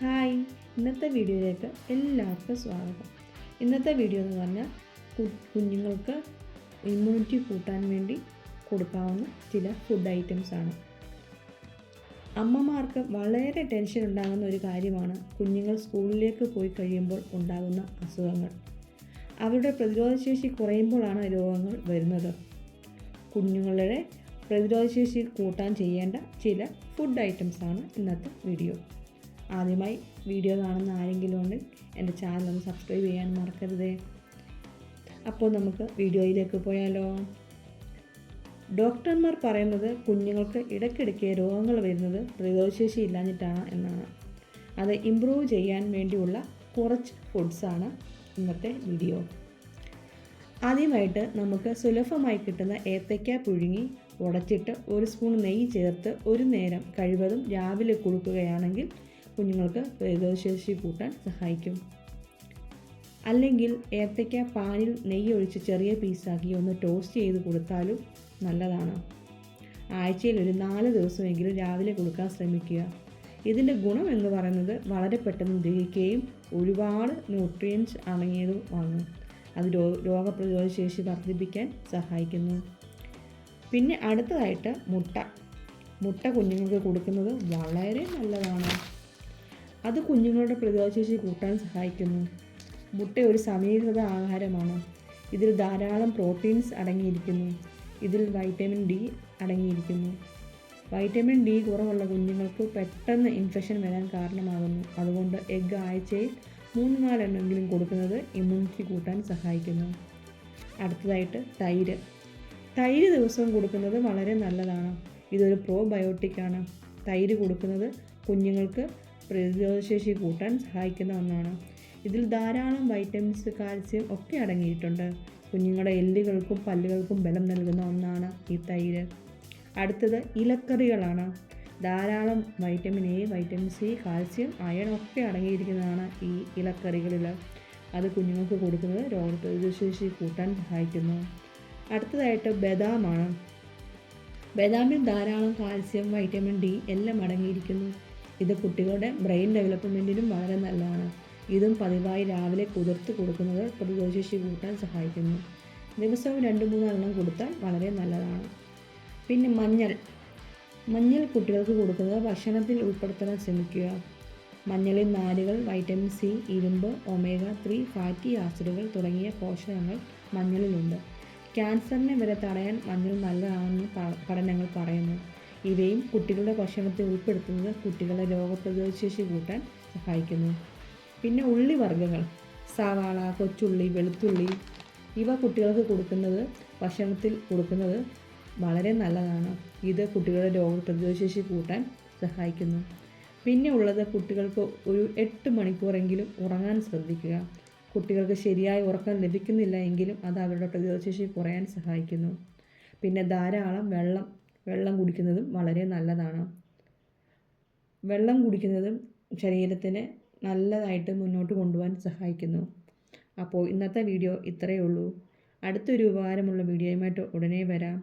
Hi, ഇന്നത്തെ വീഡിയോയിലേക്ക് എല്ലാവർക്കും സ്വാഗതം. ഇന്നത്തെ വീഡിയോ എന്ന് പറഞ്ഞാൽ കുഞ്ഞുങ്ങൾക്ക് ഇമ്മ്യൂണിറ്റി കൂട്ടാൻ വേണ്ടി കൊടുക്കാവുന്ന ചില ഫുഡ് ഐറ്റംസാണ്. അമ്മമാർക്ക് വളരെ ടെൻഷൻ ഉണ്ടാകുന്ന ഒരു കാര്യമാണ് കുഞ്ഞുങ്ങൾ സ്കൂളിലേക്ക് പോയി കഴിയുമ്പോൾ ഉണ്ടാകുന്ന അസുഖങ്ങൾ. അവരുടെ പ്രതിരോധശേഷി കുറയുമ്പോഴാണ് രോഗങ്ങൾ വരുന്നത്. കുഞ്ഞുങ്ങളുടെ പ്രതിരോധശേഷി കൂട്ടാൻ ചെയ്യേണ്ട ചില ഫുഡ് ഐറ്റംസാണ് ഇന്നത്തെ വീഡിയോ. ആദ്യമായി വീഡിയോ കാണുന്ന ആരെങ്കിലും ഉണ്ടെങ്കിൽ എൻ്റെ ചാനൽ ഒന്ന് സബ്സ്ക്രൈബ് ചെയ്യാൻ മറക്കരുതേ. അപ്പോൾ നമുക്ക് വീഡിയോയിലേക്ക് പോയാലോ. ഡോക്ടർമാർ പറയുന്നത് കുഞ്ഞുങ്ങൾക്ക് ഇടയ്ക്കിടയ്ക്ക് രോഗങ്ങൾ വരുന്നത് പ്രതിരോധശേഷി ഇല്ലാഞ്ഞിട്ടാണ് എന്നാണ്. അത് ഇമ്പ്രൂവ് ചെയ്യാൻ വേണ്ടിയുള്ള കുറച്ച് ഫുഡ്സാണ് ഇന്നത്തെ വീഡിയോ. ആദ്യമായിട്ട് നമുക്ക് സുലഭമായി കിട്ടുന്ന ഏത്തയ്ക്ക പുഴുങ്ങി ഉടച്ചിട്ട് 1 സ്പൂൺ നെയ്യ് ചേർത്ത് ഒരു നേരം കഴിവതും രാവിലെ കൊടുക്കുകയാണെങ്കിൽ കുഞ്ഞുങ്ങൾക്ക് പ്രതിരോധശേഷി കൂട്ടാൻ സഹായിക്കും. അല്ലെങ്കിൽ ഏത്തയ്ക്ക പാനിൽ നെയ്യ് ഒഴിച്ച് ചെറിയ പീസാക്കി ഒന്ന് ടോസ്റ്റ് ചെയ്ത് കൊടുത്താലും നല്ലതാണ്. ആഴ്ചയിൽ ഒരു 4 ദിവസമെങ്കിലും രാവിലെ കൊടുക്കാൻ ശ്രമിക്കുക. ഇതിൻ്റെ ഗുണം എന്ന് പറയുന്നത് വളരെ പെട്ടെന്ന് ദഹിക്കുകയും ഒരുപാട് ന്യൂട്രിയൻസ് അടങ്ങിയതുമാണ്. അത് രോഗപ്രതിരോധ ശേഷി വർദ്ധിപ്പിക്കാൻ സഹായിക്കുന്നു. പിന്നെ അടുത്തതായിട്ട് മുട്ട കുഞ്ഞുങ്ങൾക്ക് കൊടുക്കുന്നത് വളരെ നല്ലതാണ്. അത് കുഞ്ഞുങ്ങളുടെ പ്രതിരോധശേഷി കൂട്ടാൻ സഹായിക്കുന്നു. മുട്ട ഒരു സമീകൃത ആഹാരമാണ്. ഇതിൽ ധാരാളം പ്രോട്ടീൻസ് അടങ്ങിയിരിക്കുന്നു. ഇതിൽ വൈറ്റമിൻ ഡി അടങ്ങിയിരിക്കുന്നു. വൈറ്റമിൻ ഡി കുറവുള്ള കുഞ്ഞുങ്ങൾക്ക് പെട്ടെന്ന് ഇൻഫെക്ഷൻ വരാൻ കാരണമാകുന്നു. അതുകൊണ്ട് എഗ്ഗ് ആഴ്ചയിൽ 3-4 എണ്ണമെങ്കിലും കൊടുക്കുന്നത് ഇമ്മ്യൂണിറ്റി കൂട്ടാൻ സഹായിക്കുന്നു. അടുത്തതായിട്ട് തൈര് ദിവസവും കൊടുക്കുന്നത് വളരെ നല്ലതാണ്. ഇതൊരു പ്രോബയോട്ടിക്കാണ്. തൈര് കൊടുക്കുന്നത് കുഞ്ഞുങ്ങൾക്ക് പ്രതിരോധശേഷി കൂട്ടാൻ സഹായിക്കുന്ന ഒന്നാണ്. ഇതിൽ ധാരാളം വൈറ്റമിൻസ്, കാൽസ്യം ഒക്കെ അടങ്ങിയിട്ടുണ്ട്. കുഞ്ഞുങ്ങളുടെ എല്ലുകൾക്കും പല്ലുകൾക്കും ബലം നൽകുന്ന ഒന്നാണ് ഈ തൈര്. അടുത്തത് ഇലക്കറികളാണ്. ധാരാളം vitamin A, vitamin C, calcium, iron ഒക്കെ അടങ്ങിയിരിക്കുന്നതാണ് ഈ ഇലക്കറികളിൽ. അത് കുഞ്ഞുങ്ങൾക്ക് കൊടുക്കുന്നത് രോഗപ്രതിരോധശേഷി കൂട്ടാൻ സഹായിക്കുന്നു. അടുത്തതായിട്ട് ബദാമാണ്. ബദാമിൽ ധാരാളം കാൽസ്യം, വൈറ്റമിൻ ഡി എല്ലാം അടങ്ങിയിരിക്കുന്നു. ഇത് കുട്ടികളുടെ ബ്രെയിൻ ഡെവലപ്മെൻറ്റിനും വളരെ നല്ലതാണ്. ഇതും പതിവായി രാവിലെ കുതിർത്ത് കൊടുക്കുന്നത് പ്രതിരോധശേഷി കൂട്ടാൻ സഹായിക്കുന്നു. ദിവസവും 2-3 എണ്ണം കൊടുത്താൽ വളരെ നല്ലതാണ്. പിന്നെ മഞ്ഞൾ കുട്ടികൾക്ക് കൊടുക്കുന്നത് ഭക്ഷണത്തിൽ ഉൾപ്പെടുത്താൻ ശ്രമിക്കുക. മഞ്ഞളിൽ നാരുകൾ, വൈറ്റമിൻ സി, ഇരുമ്പ്, ഒമേഗ-3 ഫാറ്റി ആസിഡുകൾ തുടങ്ങിയ പോഷകങ്ങൾ മഞ്ഞളിലുണ്ട്. ക്യാൻസറിനെ വരെ തടയാൻ മഞ്ഞൾ നല്ലതാണെന്ന് പഠനങ്ങൾ പറയുന്നു. ഇവയും കുട്ടികളുടെ ഭക്ഷണത്തിൽ ഉൾപ്പെടുത്തുന്നത് കുട്ടികളുടെ രോഗപ്രതിരോധശേഷി കൂട്ടാൻ സഹായിക്കുന്നു. പിന്നെ ഉള്ളിവർഗ്ഗങ്ങൾ, സവാള, കൊച്ചുള്ളി, വെളുത്തുള്ളി ഇവ കുട്ടികൾക്ക് ഭക്ഷണത്തിൽ കൊടുക്കുന്നത് വളരെ നല്ലതാണ്. ഇത് കുട്ടികളുടെ രോഗപ്രതിരോധശേഷി കൂട്ടാൻ സഹായിക്കുന്നു. പിന്നെ ഉള്ളത് കുട്ടികൾക്ക് ഒരു 8 മണിക്കൂറെങ്കിലും ഉറങ്ങാൻ ശ്രദ്ധിക്കുക. കുട്ടികൾക്ക് ശരിയായ ഉറക്കം ലഭിക്കുന്നില്ല എങ്കിലും അത് അവരുടെ പ്രതിരോധശേഷി കുറയാൻ സഹായിക്കുന്നു. പിന്നെ ധാരാളം വെള്ളം കുടിക്കുന്നതും വളരെ നല്ലതാണ്. വെള്ളം കുടിക്കുന്നതും ശരീരത്തിന് നല്ലതായിട്ട് മുന്നോട്ട് കൊണ്ടുപോകാൻ സഹായിക്കുന്നു. അപ്പോൾ ഇന്നത്തെ വീഡിയോ ഇത്രയേ ഉള്ളൂ. അടുത്തൊരു ഉപകാരമുള്ള വീഡിയോയുമായിട്ട് ഉടനെ വരാം.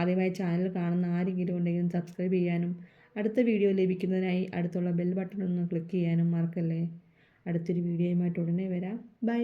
ആദ്യമായി ചാനൽ കാണുന്ന ആരെങ്കിലും ഉണ്ടെങ്കിലും സബ്സ്ക്രൈബ് ചെയ്യാനും അടുത്ത വീഡിയോ ലഭിക്കുന്നതിനായി അടുത്തുള്ള ബെൽ ബട്ടൺ ഒന്ന് ക്ലിക്ക് ചെയ്യാനും മറക്കല്ലേ. അടുത്തൊരു വീഡിയോയുമായിട്ട് ഉടനെ വരാം. ബൈ.